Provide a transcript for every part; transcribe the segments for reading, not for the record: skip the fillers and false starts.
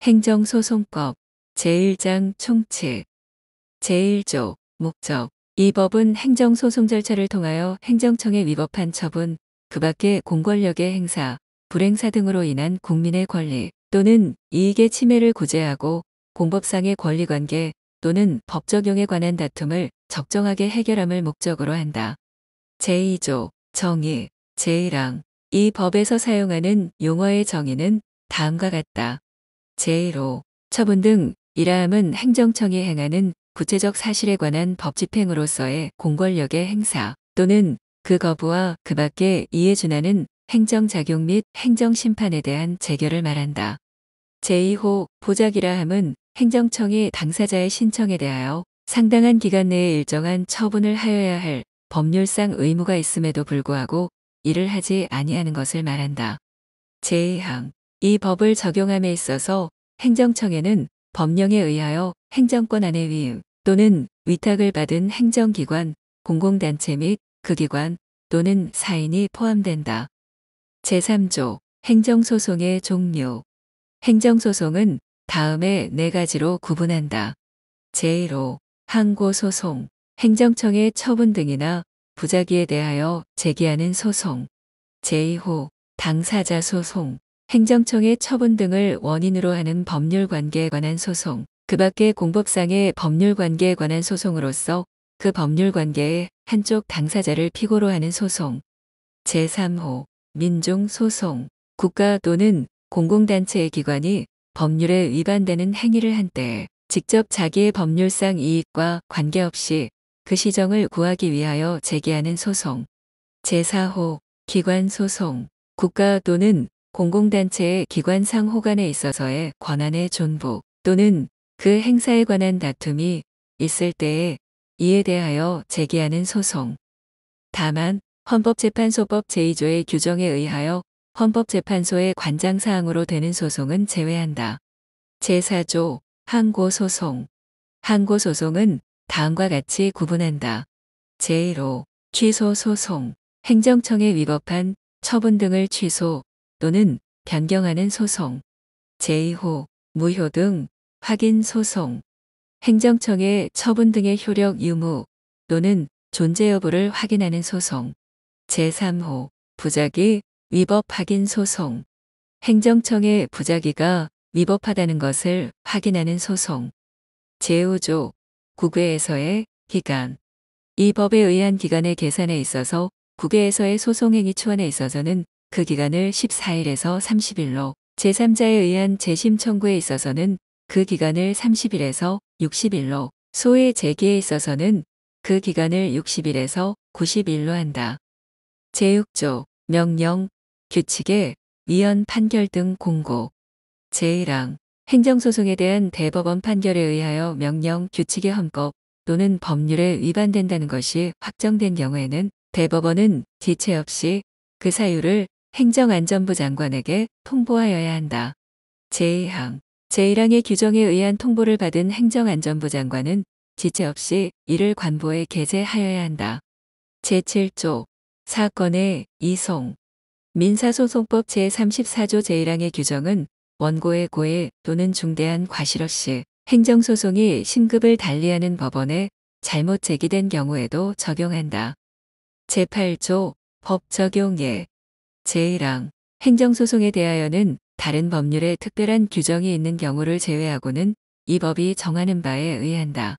행정소송법 제1장 총칙 제1조 목적 이 법은 행정소송 절차를 통하여 행정청에 위법한 처분, 그 밖의 공권력의 행사, 불행사 등으로 인한 국민의 권리 또는 이익의 침해를 구제하고 공법상의 권리관계 또는 법 적용에 관한 다툼을 적정하게 해결함을 목적으로 한다. 제2조 정의 제1항 이 법에서 사용하는 용어의 정의는 다음과 같다. 제1호 처분 등 이라함은 행정청이 행하는 구체적 사실에 관한 법 집행으로서의 공권력의 행사 또는 그 거부와 그 밖에 이에 준하는 행정작용 및 행정심판에 대한 재결을 말한다. 제2호 보작이라함은 행정청이 당사자의 신청에 대하여 상당한 기간 내에 일정한 처분을 하여야 할 법률상 의무가 있음에도 불구하고 이를 하지 아니하는 것을 말한다. 제2항 이 법을 적용함에 있어서 행정청에는 법령에 의하여 행정권 안의 위임 또는 위탁을 받은 행정기관, 공공단체 및 그 기관 또는 사인이 포함된다. 제3조 행정소송의 종류 행정소송은 다음에 4가지로 구분한다. 제1호 항고소송 행정청의 처분 등이나 부작위에 대하여 제기하는 소송. 제2호 당사자 소송 행정청의 처분 등을 원인으로 하는 법률관계에 관한 소송, 그 밖의 공법상의 법률관계에 관한 소송으로서 그 법률관계의 한쪽 당사자를 피고로 하는 소송. 제3호 민중소송 국가 또는 공공단체의 기관이 법률에 위반되는 행위를 한 때에 직접 자기의 법률상 이익과 관계없이 그 시정을 구하기 위하여 제기하는 소송. 제4호 기관소송 국가 또는 공공단체의 기관상 호간에 있어서의 권한의 존부 또는 그 행사에 관한 다툼이 있을 때에 이에 대하여 제기하는 소송. 다만 헌법재판소법 제2조의 규정에 의하여 헌법재판소의 관장사항으로 되는 소송은 제외한다. 제4조 항고소송 항고소송은 다음과 같이 구분한다. 제1호 취소소송 행정청에 위법한 처분 등을 취소 또는 변경하는 소송. 제2호 무효 등 확인 소송 행정청의 처분 등의 효력 유무 또는 존재 여부를 확인하는 소송. 제3호 부작위 위법 확인 소송 행정청의 부작위가 위법하다는 것을 확인하는 소송. 제5조 국외에서의 기간 이 법에 의한 기간의 계산에 있어서 국외에서의 소송행위 초안에 있어서는 그 기간을 14일에서 30일로 제3자에 의한 재심 청구에 있어서는 그 기간을 30일에서 60일로 소의 제기에 있어서는 그 기간을 60일에서 90일로 한다. 제6조 명령, 규칙의 위헌 판결 등 공고 제1항 행정소송에 대한 대법원 판결에 의하여 명령, 규칙의 헌법 또는 법률에 위반된다는 것이 확정된 경우에는 대법원은 지체 없이 그 사유를 행정안전부 장관에게 통보하여야 한다. 제2항 제1항의 규정에 의한 통보를 받은 행정안전부 장관은 지체 없이 이를 관보에 게재하여야 한다. 제7조 사건의 이송 민사소송법 제34조 제1항의 규정은 원고의 고해 또는 중대한 과실없이 행정소송이 신급을 달리하는 법원에 잘못 제기된 경우에도 적용한다. 제8조 법 적용예 제1항 행정소송에 대하여는 다른 법률에 특별한 규정이 있는 경우를 제외하고는 이 법이 정하는 바에 의한다.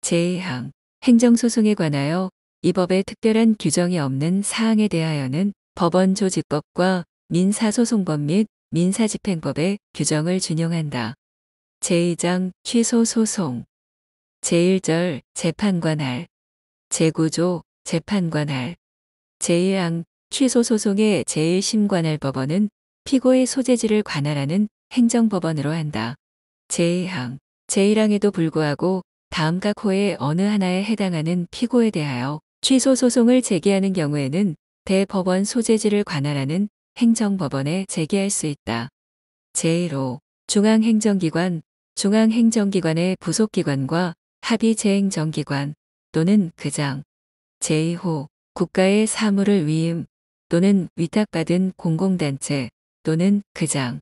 제2항 행정소송에 관하여 이 법에 특별한 규정이 없는 사항에 대하여는 법원조직법과 민사소송법 및 민사집행법의 규정을 준용한다. 제2장 취소소송 제1절 재판관할 제9조 재판관할 제1항 취소소송의 제1심관할 법원은 피고의 소재지를 관할하는 행정법원으로 한다. 제2항 제1항에도 불구하고 다음 각 호의 어느 하나에 해당하는 피고에 대하여 취소소송을 제기하는 경우에는 대법원 소재지를 관할하는 행정법원에 제기할 수 있다. 제1호 중앙행정기관, 중앙행정기관의 부속기관과 합의재행정기관 또는 그장 제2호 국가의 사무를 위임 또는 위탁받은 공공단체 또는 그장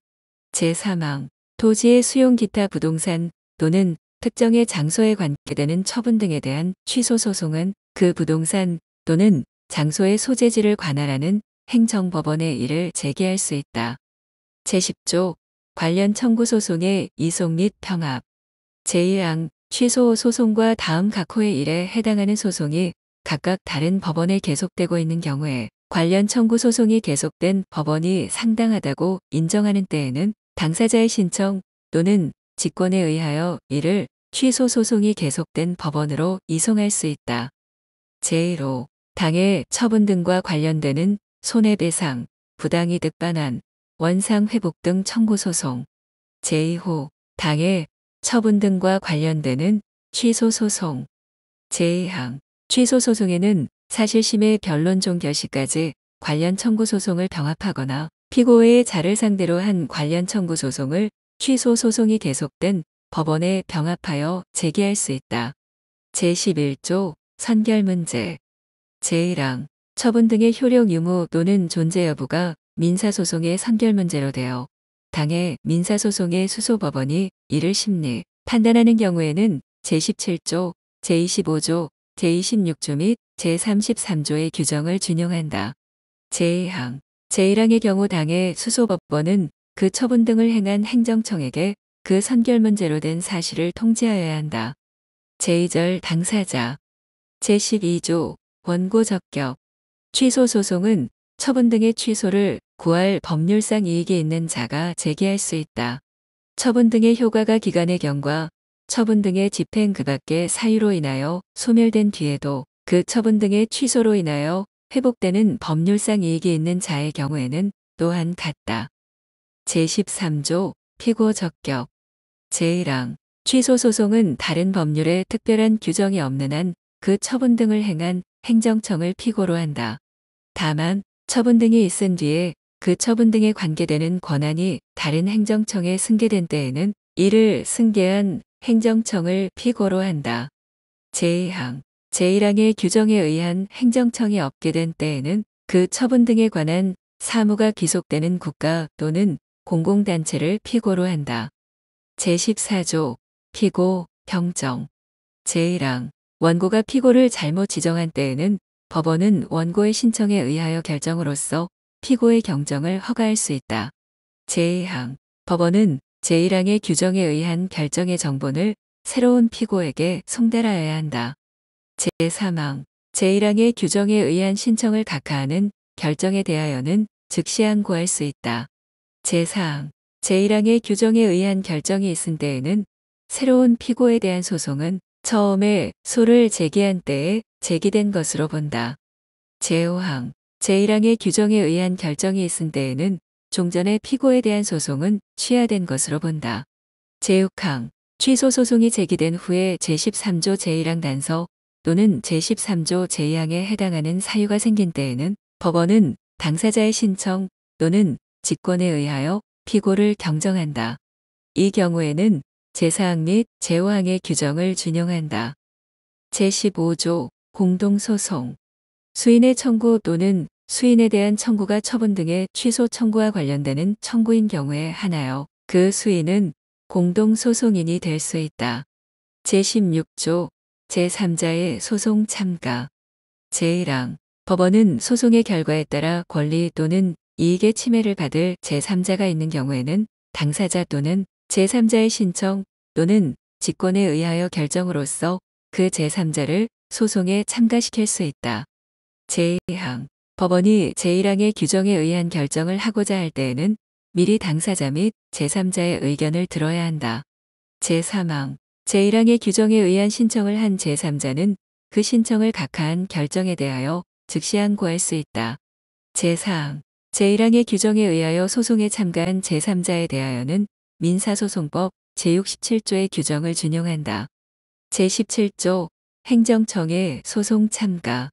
제3항 토지의 수용 기타 부동산 또는 특정의 장소에 관계되는 처분 등에 대한 취소 소송은 그 부동산 또는 장소의 소재지를 관할하는 행정법원에 이를 제기할 수 있다. 제10조 관련 청구 소송의 이송 및 평합 제1항 취소 소송과 다음 각 호의 일에 해당하는 소송이 각각 다른 법원에 계속되고 있는 경우에 관련 청구 소송이 계속된 법원이 상당하다고 인정하는 때에는 당사자의 신청 또는 직권에 의하여 이를 취소 소송이 계속된 법원으로 이송할 수 있다. 제1호 당해 처분 등과 관련되는 손해배상, 부당이득 반환, 원상회복 등 청구 소송. 제2호 당해 처분 등과 관련되는 취소 소송. 제2항 취소 소송에는 사실심의 변론 종결시까지 관련 청구 소송을 병합하거나 피고의 자를 상대로 한 관련 청구 소송을 취소 소송이 계속된 법원에 병합하여 제기할 수 있다. 제11조 선결 문제 제1항 처분 등의 효력 유무 또는 존재 여부가 민사소송의 선결 문제로 되어 당해 민사소송의 수소법원이 이를 심리, 판단하는 경우에는 제17조, 제25조, 제26조 및 제33조의 규정을 준용한다. 제2항 제1항의 경우 당해 수소법원은 그 처분 등을 행한 행정청에게 그 선결 문제로 된 사실을 통지하여야 한다. 제2절 당사자 제12조 원고 적격 취소 소송은 처분 등의 취소를 구할 법률상 이익이 있는 자가 제기할 수 있다. 처분 등의 효과가 기간의 경과 처분 등의 집행 그 밖의 사유로 인하여 소멸된 뒤에도 그 처분 등의 취소로 인하여 회복되는 법률상 이익이 있는 자의 경우에는 또한 같다. 제13조 피고 적격 제1항 취소 소송은 다른 법률에 특별한 규정이 없는 한 그 처분 등을 행한 행정청을 피고로 한다. 다만 처분 등이 있은 뒤에 그 처분 등에 관계되는 권한이 다른 행정청에 승계된 때에는 이를 승계한 행정청을 피고로 한다. 제2항 제1항의 규정에 의한 행정청이 없게 된 때에는 그 처분 등에 관한 사무가 귀속되는 국가 또는 공공단체를 피고로 한다. 제14조 피고 경정 제1항 원고가 피고를 잘못 지정한 때에는 법원은 원고의 신청에 의하여 결정으로써 피고의 경정을 허가할 수 있다. 제2항 법원은 제1항의 규정에 의한 결정의 정본을 새로운 피고에게 송달하여야 한다. 제3항 제1항의 규정에 의한 신청을 각하하는 결정에 대하여는 즉시 항고할 수 있다. 제4항 제1항의 규정에 의한 결정이 있은 때에는 새로운 피고에 대한 소송은 처음에 소를 제기한 때에 제기된 것으로 본다. 제5항 제1항의 규정에 의한 결정이 있은 때에는 종전의 피고에 대한 소송은 취하된 것으로 본다. 제6항 취소 소송이 제기된 후에 제13조 제1항 단서 또는 제13조 제2항에 해당하는 사유가 생긴 때에는 법원은 당사자의 신청 또는 직권에 의하여 피고를 경정한다. 이 경우에는 제4항 및 제5항의 규정을 준용한다. 제15조 공동소송 수인의 청구 또는 수인에 대한 청구가 처분 등의 취소 청구와 관련되는 청구인 경우에 하나여 그 수인은 공동소송인이 될 수 있다. 제16조 제3자의 소송 참가 제1항 법원은 소송의 결과에 따라 권리 또는 이익의 침해를 받을 제3자가 있는 경우에는 당사자 또는 제3자의 신청 또는 직권에 의하여 결정으로써 그 제3자를 소송에 참가시킬 수 있다. 제2항 법원이 제1항의 규정에 의한 결정을 하고자 할 때에는 미리 당사자 및 제3자의 의견을 들어야 한다. 제3항 제1항의 규정에 의한 신청을 한 제3자는 그 신청을 각하한 결정에 대하여 즉시 항고할 수 있다. 제4항 제1항의 규정에 의하여 소송에 참가한 제3자에 대하여는 민사소송법 제67조의 규정을 준용한다. 제17조 행정청의 소송 참가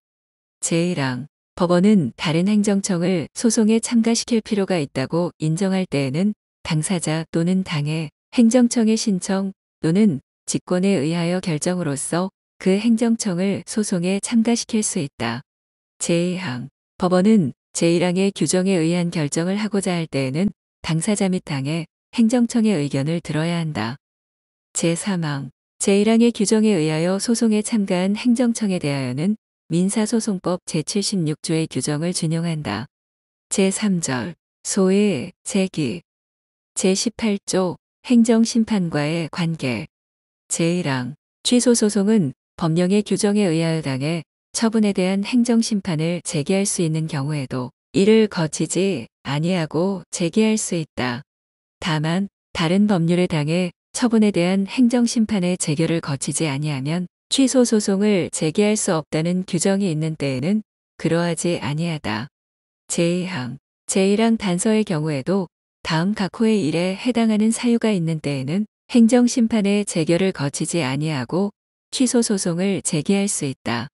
제1항 법원은 다른 행정청을 소송에 참가시킬 필요가 있다고 인정할 때에는 당사자 또는 당해 행정청의 신청 또는 직권에 의하여 결정으로써 그 행정청을 소송에 참가시킬 수 있다. 제2항 법원은 제1항의 규정에 의한 결정을 하고자 할 때에는 당사자 및 당해 행정청의 의견을 들어야 한다. 제3항 제1항의 규정에 의하여 소송에 참가한 행정청에 대하여는 민사소송법 제76조의 규정을 준용한다. 제3절 소의 제기 제18조 행정심판과의 관계 제1항 취소소송은 법령의 규정에 의하여 당해 처분에 대한 행정심판을 제기할 수 있는 경우에도 이를 거치지 아니하고 제기할 수 있다. 다만 다른 법률에 당해 처분에 대한 행정심판의 재결을 거치지 아니하면 취소소송을 제기할 수 없다는 규정이 있는 때에는 그러하지 아니하다. 제2항 제1항 단서의 경우에도 다음 각호의 일에 해당하는 사유가 있는 때에는 행정심판의 재결을 거치지 아니하고 취소소송을 제기할 수 있다.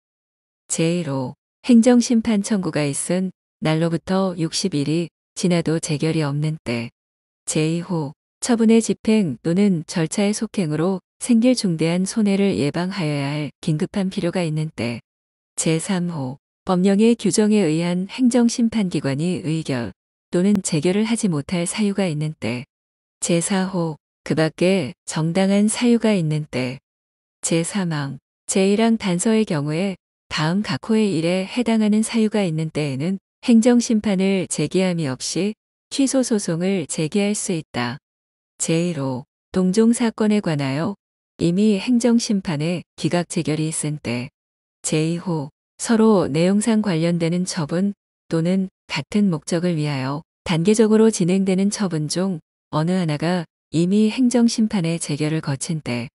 제1호 행정심판 청구가 있은 날로부터 60일이 지나도 재결이 없는 때 제2호 처분의 집행 또는 절차의 속행으로 생길 중대한 손해를 예방하여야 할 긴급한 필요가 있는 때 제3호 법령의 규정에 의한 행정심판기관이 의결 또는 재결을 하지 못할 사유가 있는 때 제4호 그 밖에 정당한 사유가 있는 때 제3항 제1항 단서의 경우에 다음 각호의 일에 해당하는 사유가 있는 때에는 행정심판을 제기함이 없이 취소소송을 제기할 수 있다. 제1호 동종사건에 관하여 이미 행정심판의 기각재결이 있은 때 제2호 서로 내용상 관련되는 처분 또는 같은 목적을 위하여 단계적으로 진행되는 처분 중 어느 하나가 이미 행정심판의 재결을 거친 때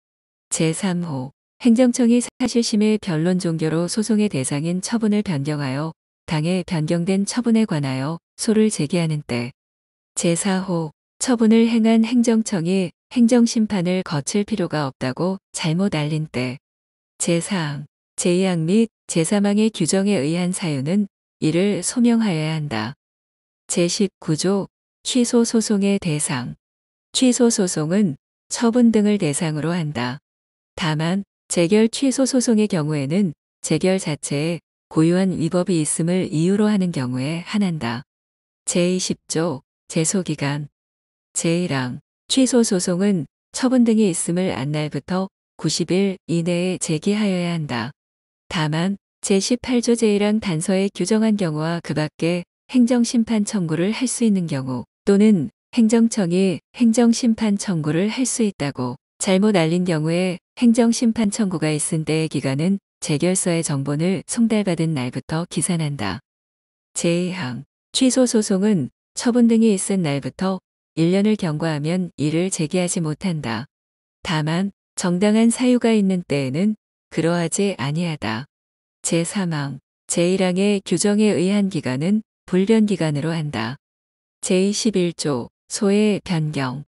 제3호 행정청이 사실심의 변론 종교로 소송의 대상인 처분을 변경하여 당해 변경된 처분에 관하여 소를 제기하는 때 제4호 처분을 행한 행정청이 행정심판을 거칠 필요가 없다고 잘못 알린 때 제4항 제2항 및 제3항의 규정에 의한 사유는 이를 소명하여야 한다. 제19조 취소소송의 대상 취소소송은 처분 등을 대상으로 한다. 다만 재결 취소소송의 경우에는 재결 자체에 고유한 위법이 있음을 이유로 하는 경우에 한한다. 제20조 제소기간 제1항 취소소송은 처분 등이 있음을 안 날부터 90일 이내에 제기하여야 한다. 다만 제18조 제1항 단서에 규정한 경우와 그 밖에 행정심판 청구를 할 수 있는 경우 또는 행정청이 행정심판 청구를 할 수 있다고 잘못 알린 경우에 행정심판 청구가 있은 때의 기간은 재결서의 정본을 송달받은 날부터 기산한다. 제2항 취소소송은 처분 등이 있은 날부터 1년을 경과하면 이를 제기하지 못한다. 다만 정당한 사유가 있는 때에는 그러하지 아니하다. 제3항 제1항의 규정에 의한 기간은 불변기간으로 한다. 제21조 소의 변경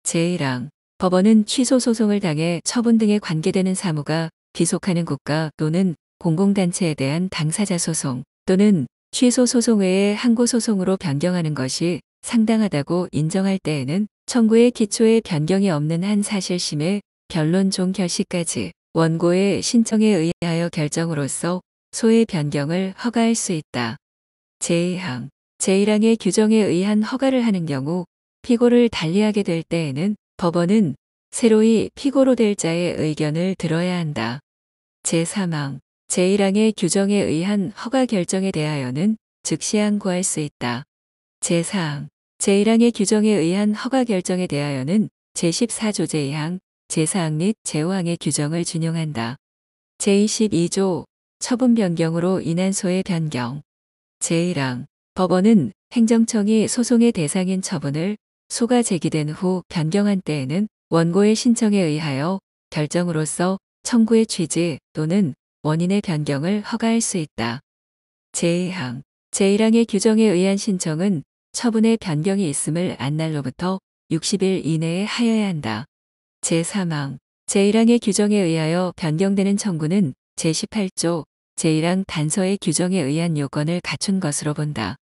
제1항 법원은 취소소송을 당해 처분 등에 관계되는 사무가 비속하는 국가 또는 공공단체에 대한 당사자 소송 또는 취소소송 외에 항고소송으로 변경하는 것이 상당하다고 인정할 때에는 청구의 기초에 변경이 없는 한 사실심의 변론 종결시까지 원고의 신청에 의하여 결정으로써 소의 변경을 허가할 수 있다. 제2항 제1항의 규정에 의한 허가를 하는 경우 피고를 달리하게 될 때에는 법원은 새로이 피고로 될 자의 의견을 들어야 한다. 제3항 제1항의 규정에 의한 허가 결정에 대하여는 즉시 항고할 수 있다. 제4항 제1항의 규정에 의한 허가 결정에 대하여는 제14조 제2항, 제4항 및 제5항의 규정을 준용한다. 제22조 처분 변경으로 인한 소의 변경 제1항 법원은 행정청이 소송의 대상인 처분을 소가 제기된 후 변경한 때에는 원고의 신청에 의하여 결정으로써 청구의 취지 또는 원인의 변경을 허가할 수 있다. 제2항 제1항의 규정에 의한 신청은 처분의 변경이 있음을 안 날로부터 60일 이내에 하여야 한다. 제3항 제1항의 규정에 의하여 변경되는 청구는 제18조 제1항 단서의 규정에 의한 요건을 갖춘 것으로 본다.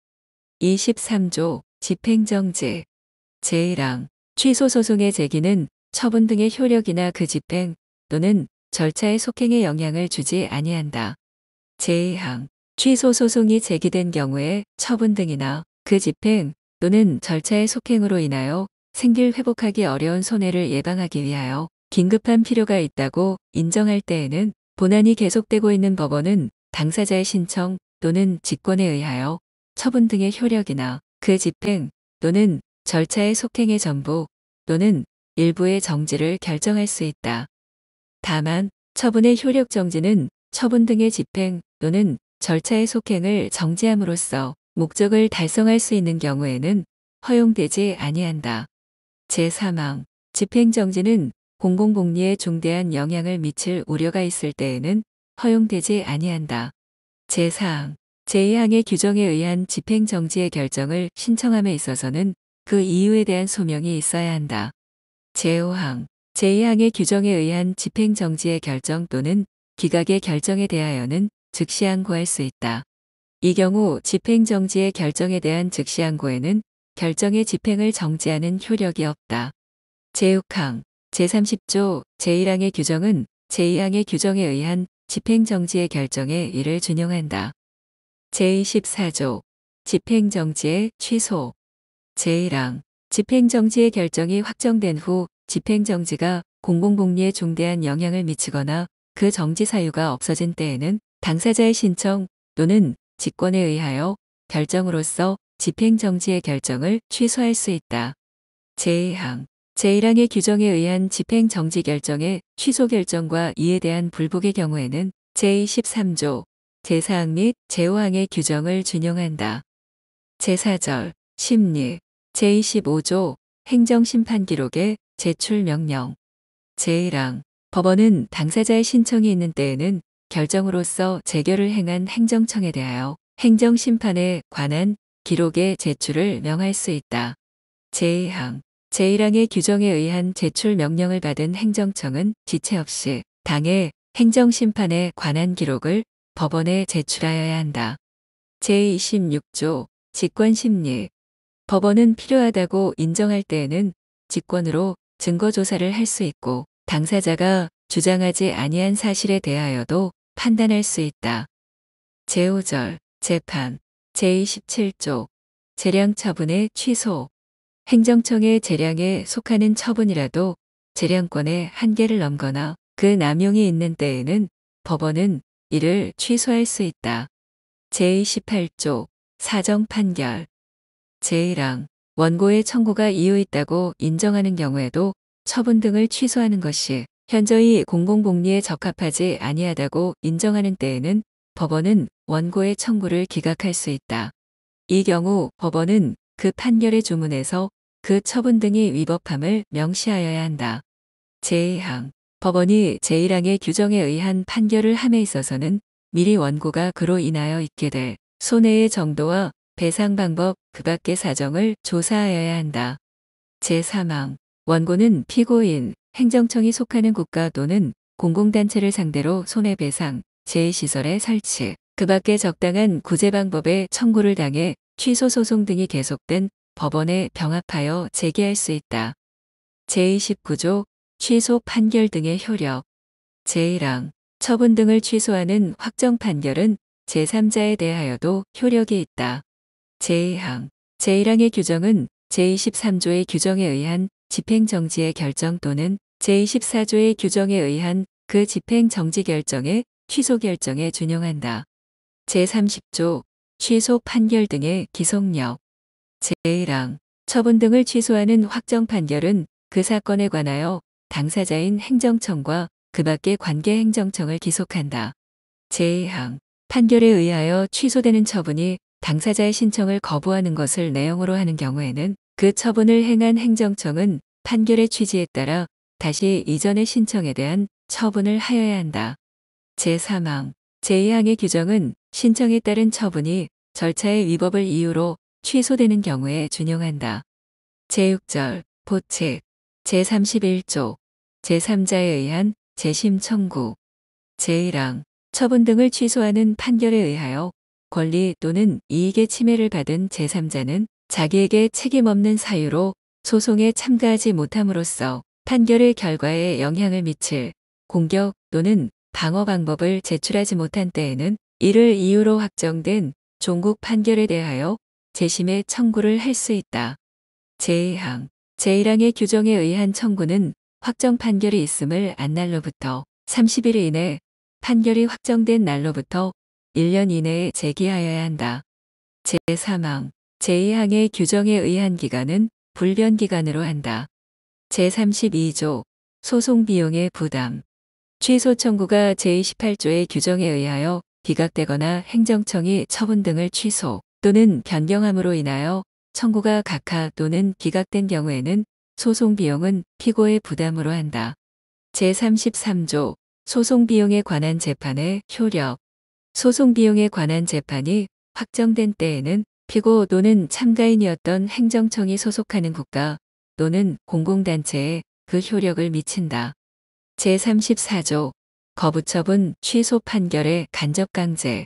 23조 집행정지 제1항 취소소송의 제기는 처분 등의 효력이나 그 집행 또는 절차의 속행에 영향을 주지 아니한다. 제2항 취소소송이 제기된 경우에 처분 등이나 그 집행 또는 절차의 속행으로 인하여 생길 회복하기 어려운 손해를 예방하기 위하여 긴급한 필요가 있다고 인정할 때에는 본안이 계속되고 있는 법원은 당사자의 신청 또는 직권에 의하여 처분 등의 효력이나 그 집행 또는 절차의 속행의 전부 또는 일부의 정지를 결정할 수 있다. 다만 처분의 효력 정지는 처분 등의 집행 또는 절차의 속행을 정지함으로써 목적을 달성할 수 있는 경우에는 허용되지 아니한다. 제3항 집행정지는 공공복리에 중대한 영향을 미칠 우려가 있을 때에는 허용되지 아니한다. 제4항 제2항의 규정에 의한 집행정지의 결정을 신청함에 있어서는 그 이유에 대한 소명이 있어야 한다. 제5항 제2항의 규정에 의한 집행정지의 결정 또는 기각의 결정에 대하여는 즉시 항고할 수 있다. 이 경우 집행정지의 결정에 대한 즉시 항고에는 결정의 집행을 정지하는 효력이 없다. 제6항 제30조 제1항의 규정은 제2항의 규정에 의한 집행정지의 결정에 이를 준용한다. 제24조 집행정지의 취소 제1항 집행정지의 결정이 확정된 후 집행정지가 공공복리에 중대한 영향을 미치거나 그 정지 사유가 없어진 때에는 당사자의 신청 또는 직권에 의하여 결정으로써 집행정지의 결정을 취소할 수 있다. 제2항 제1항의 규정에 의한 집행정지 결정의 취소 결정과 이에 대한 불복의 경우에는 제23조 제4항 및 제5항의 규정을 준용한다. 제4절 심리 제25조 행정심판기록의 제출명령 제1항 법원은 당사자의 신청이 있는 때에는 결정으로서 재결을 행한 행정청에 대하여 행정심판에 관한 기록의 제출을 명할 수 있다. 제2항 제1항의 규정에 의한 제출 명령을 받은 행정청은 지체 없이 당해 행정심판에 관한 기록을 법원에 제출하여야 한다. 제26조 직권심리 법원은 필요하다고 인정할 때에는 직권으로 증거조사를 할 수 있고 당사자가 주장하지 아니한 사실에 대하여도 판단할 수 있다. 제5절 재판 제27조 재량 처분의 취소 행정청의 재량에 속하는 처분이라도 재량권의 한계를 넘거나 그 남용이 있는 때에는 법원은 이를 취소할 수 있다. 제28조 사정 판결 제1항 원고의 청구가 이유 있다고 인정하는 경우에도 처분 등을 취소하는 것이 현저히 공공복리에 적합하지 아니하다고 인정하는 때에는 법원은 원고의 청구를 기각할 수 있다. 이 경우 법원은 그 판결의 주문에서 그 처분 등이 위법함을 명시하여야 한다. 제2항 법원이 제1항의 규정에 의한 판결을 함에 있어서는 미리 원고가 그로 인하여 있게 될 손해의 정도와 배상 방법 그 밖의 사정을 조사하여야 한다. 제3항 원고는 피고인, 행정청이 속하는 국가 또는 공공단체를 상대로 손해배상, 제2시설의 설치, 그 밖의 적당한 구제 방법의 청구를 당해 취소소송 등이 계속된 법원에 병합하여 제기할 수 있다. 제29조 취소 판결 등의 효력 제1항 처분 등을 취소하는 확정 판결은 제3자에 대하여도 효력이 있다. 제2항 제1항의 규정은 제23조의 규정에 의한 집행정지의 결정 또는 제24조의 규정에 의한 그 집행정지 결정의 취소 결정에 준용한다. 제30조 취소 판결 등의 기속력 제1항 처분 등을 취소하는 확정 판결은 그 사건에 관하여 당사자인 행정청과 그 밖의 관계 행정청을 기속한다. 제2항 판결에 의하여 취소되는 처분이 당사자의 신청을 거부하는 것을 내용으로 하는 경우에는 그 처분을 행한 행정청은 판결의 취지에 따라 다시 이전의 신청에 대한 처분을 하여야 한다. 제3항 제2항의 규정은 신청에 따른 처분이 절차의 위법을 이유로 취소되는 경우에 준용한다. 제6절 보칙 제31조 제3자에 의한 재심 청구 제1항 처분 등을 취소하는 판결에 의하여 권리 또는 이익의 침해를 받은 제3자는 자기에게 책임 없는 사유로 소송에 참가하지 못함으로써 판결의 결과에 영향을 미칠 공격 또는 방어 방법을 제출하지 못한 때에는 이를 이유로 확정된 종국 판결에 대하여 재심의 청구를 할 수 있다. 제2항 제1항의 규정에 의한 청구는 확정 판결이 있음을 안 날로부터 30일 이내, 판결이 확정된 날로부터 1년 이내에 제기하여야 한다. 제3항, 제2항의 규정에 의한 기간은 불변기간으로 한다. 제32조, 소송 비용의 부담. 취소 청구가 제28조의 규정에 의하여 기각되거나 행정청이 처분 등을 취소 또는 변경함으로 인하여 청구가 각하 또는 기각된 경우에는 소송 비용은 피고의 부담으로 한다. 제33조, 소송 비용에 관한 재판의 효력. 소송 비용에 관한 재판이 확정된 때에는 피고 또는 참가인이었던 행정청이 소속하는 국가 또는 공공단체에 그 효력을 미친다. 제34조, 거부처분 취소 판결의 간접강제.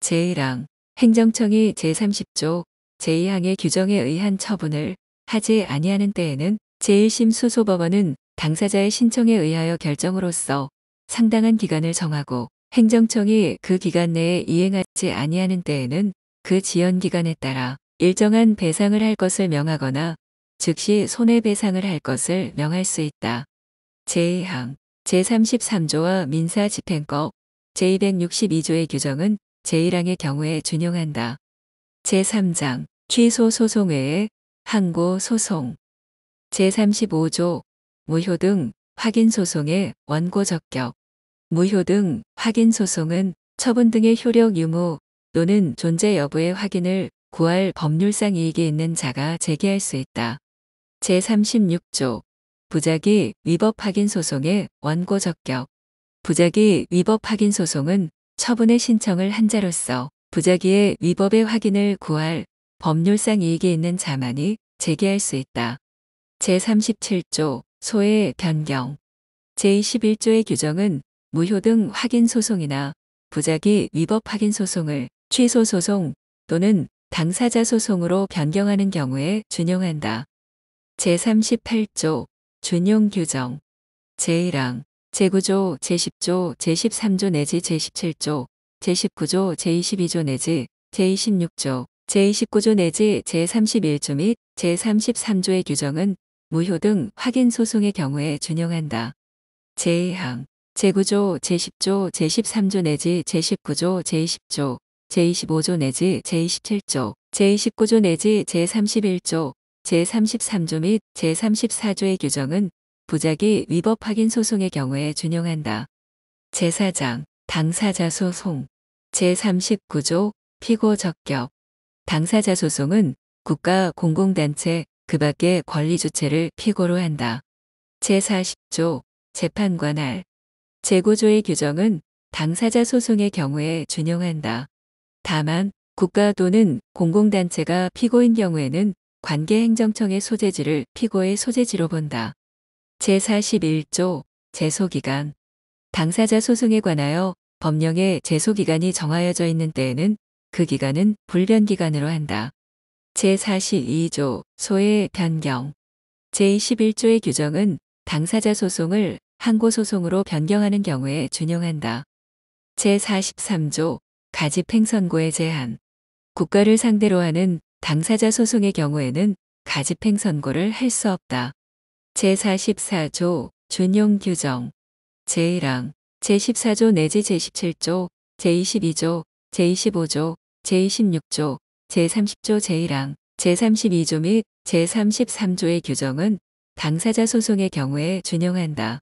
제1항, 행정청이 제30조, 제2항의 규정에 의한 처분을 하지 아니하는 때에는 제1심 수소법원은 당사자의 신청에 의하여 결정으로써 상당한 기간을 정하고 행정청이 그 기간 내에 이행하지 아니하는 때에는 그 지연 기간에 따라 일정한 배상을 할 것을 명하거나 즉시 손해배상을 할 것을 명할 수 있다. 제2항, 제33조와 민사집행법 제262조의 규정은 제1항의 경우에 준용한다. 제3장, 취소 소송 외에 항고 소송. 제35조, 무효 등 확인 소송의 원고 적격. 무효 등 확인 소송은 처분 등의 효력 유무 또는 존재 여부의 확인을 구할 법률상 이익이 있는 자가 제기할 수 있다. 제36조, 부작위 위법 확인 소송의 원고 적격. 부작위 위법 확인 소송은 처분의 신청을 한 자로서 부작위의 위법의 확인을 구할 법률상 이익이 있는 자만이 제기할 수 있다. 제37조, 소의 변경. 제21조의 규정은 무효 등 확인 소송이나 부작위 위법 확인 소송을 취소 소송 또는 당사자 소송으로 변경하는 경우에 준용한다. 제38조, 준용 규정. 제1항, 제9조, 제10조, 제13조 내지 제17조, 제19조, 제22조 내지 제26조, 제29조 내지 제31조 및 제33조의 규정은 무효 등 확인 소송의 경우에 준용한다. 제2항, 제9조, 제10조, 제13조 내지 제19조, 제20조, 제25조 내지 제27조, 제29조 내지 제31조, 제33조 및 제34조의 규정은 부작위 위법 확인 소송의 경우에 준용한다. 제4장, 당사자 소송. 제39조, 피고 적격. 당사자 소송은 국가 공공단체 그 밖의 권리주체를 피고로 한다. 제40조, 재판관할. 제9조의 규정은 당사자 소송의 경우에 준용한다. 다만 국가 또는 공공단체가 피고인 경우에는 관계행정청의 소재지를 피고의 소재지로 본다. 제41조, 제소기간. 당사자 소송에 관하여 법령에 제소기간이 정하여져 있는 때에는 그 기간은 불변기간으로 한다. 제42조, 소의 변경. 제21조의 규정은 당사자 소송을 항고소송으로 변경하는 경우에 준용한다. 제43조, 가집행선고의 제한. 국가를 상대로 하는 당사자 소송의 경우에는 가집행선고를 할 수 없다. 제44조, 준용 규정. 제1항, 제14조 내지 제17조, 제22조, 제25조, 제26조, 제30조 제1항, 제32조 및 제33조의 규정은 당사자 소송의 경우에 준용한다.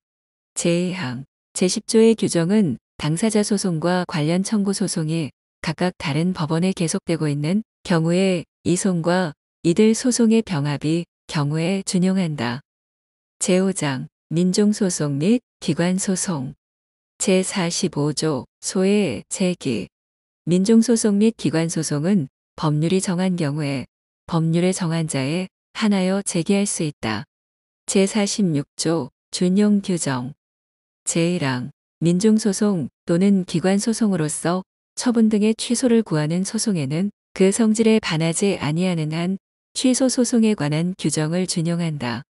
제2항, 제10조의 규정은 당사자 소송과 관련 청구 소송이 각각 다른 법원에 계속되고 있는 경우에 이송과 이들 소송의 병합이 경우에 준용한다. 제5장, 민중소송 및 기관소송. 제45조, 소의 제기. 민중소송 및 기관소송은 법률이 정한 경우에 법률에 정한 자에 한하여 제기할 수 있다. 제46조, 준용 규정. 제1항, 민중소송 또는 기관소송으로서 처분 등의 취소를 구하는 소송에는 그 성질에 반하지 아니하는 한 취소 소송에 관한 규정을 준용한다.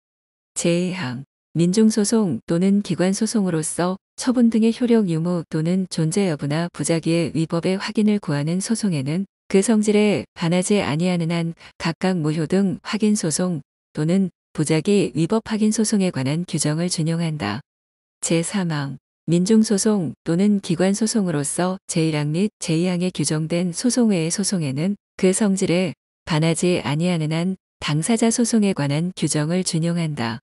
제2항, 민중소송 또는 기관소송으로서 처분 등의 효력 유무 또는 존재 여부나 부작위의 위법의 확인을 구하는 소송에는 그 성질에 반하지 아니하는 한 각각 무효 등 확인 소송 또는 부작위 위법 확인 소송에 관한 규정을 준용한다. 제3항 민중소송 또는 기관소송으로서 제1항 및 제2항에 규정된 소송 외의 소송에는 그 성질에 반하지 아니하는 한 당사자 소송에 관한 규정을 준용한다.